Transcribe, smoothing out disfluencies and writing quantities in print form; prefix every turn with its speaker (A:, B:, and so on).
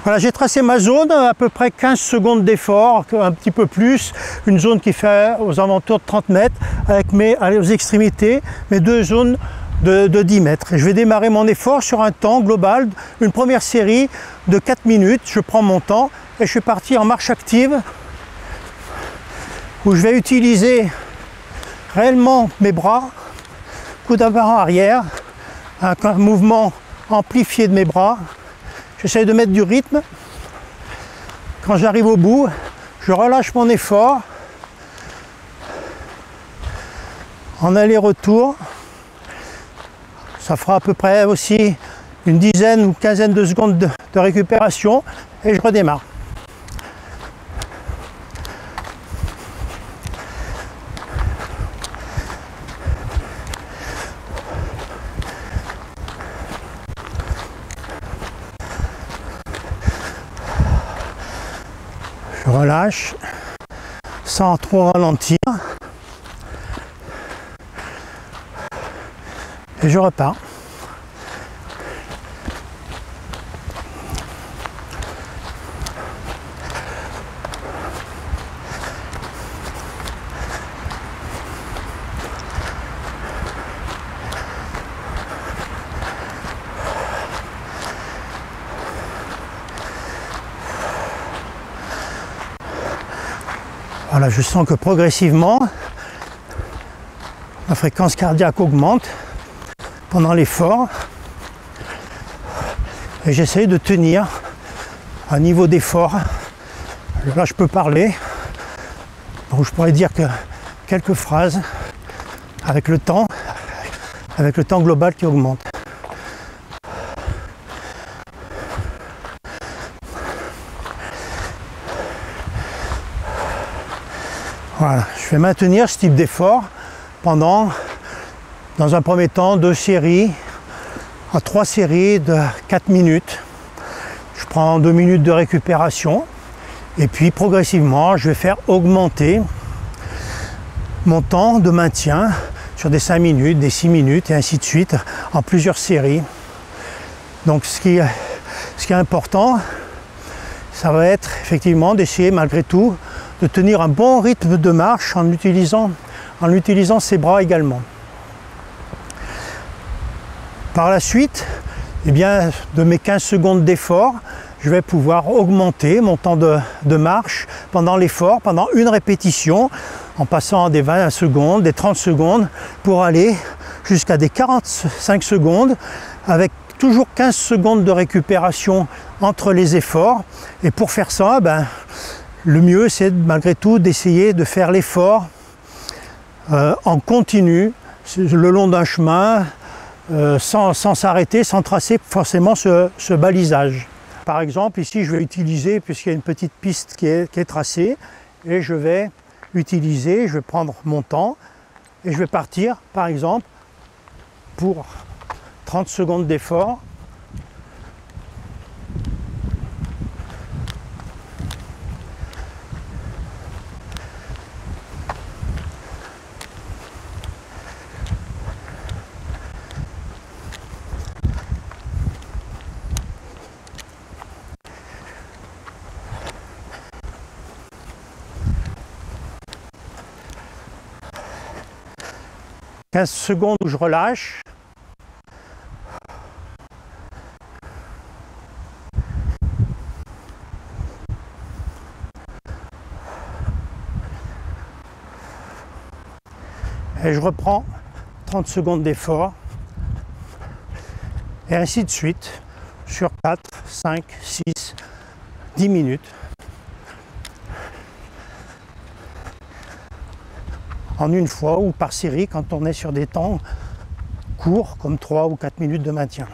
A: Voilà, j'ai tracé ma zone, à peu près 15 secondes d'effort, un petit peu plus, une zone qui fait aux alentours de 30 mètres, avec aux extrémités, mes deux zones de 10 mètres. Et je vais démarrer mon effort sur un temps global, une première série de 4 minutes, je prends mon temps et je suis parti en marche active, où je vais utiliser réellement mes bras, coude avant arrière, un mouvement amplifié de mes bras. J'essaie de mettre du rythme. Quand j'arrive au bout, je relâche mon effort en aller-retour. Ça fera à peu près aussi une dizaine ou quinzaine de secondes de récupération et je redémarre. Je relâche sans trop ralentir et je repars. Voilà, je sens que progressivement, ma fréquence cardiaque augmente pendant l'effort et j'essaye de tenir un niveau d'effort. Là, je peux parler, donc je pourrais dire que quelques phrases avec le temps global qui augmente. Voilà, je vais maintenir ce type d'effort pendant, dans un premier temps, 2 séries, à 3 séries de 4 minutes. Je prends 2 minutes de récupération et puis progressivement, je vais faire augmenter mon temps de maintien sur des 5 minutes, des 6 minutes et ainsi de suite en plusieurs séries. Donc ce qui est important, ça va être effectivement d'essayer malgré tout de tenir un bon rythme de marche en utilisant ses bras également. Par la suite, eh bien, de mes 15 secondes d'effort, je vais pouvoir augmenter mon temps de marche pendant l'effort, pendant une répétition, en passant des 20 secondes, des 30 secondes, pour aller jusqu'à des 45 secondes, avec toujours 15 secondes de récupération entre les efforts. Et pour faire ça, le mieux, c'est malgré tout d'essayer de faire l'effort en continu, le long d'un chemin, sans s'arrêter, sans tracer forcément ce balisage. Par exemple, ici, je vais utiliser, puisqu'il y a une petite piste qui est tracée, et je vais prendre mon temps, et je vais partir, par exemple, pour 30 secondes d'effort. « 15 secondes où je relâche. Et je reprends 30 secondes d'effort. Et ainsi de suite sur 4, 5, 6, 10 minutes. En une fois ou par série quand on est sur des temps courts comme 3 ou 4 minutes de maintien.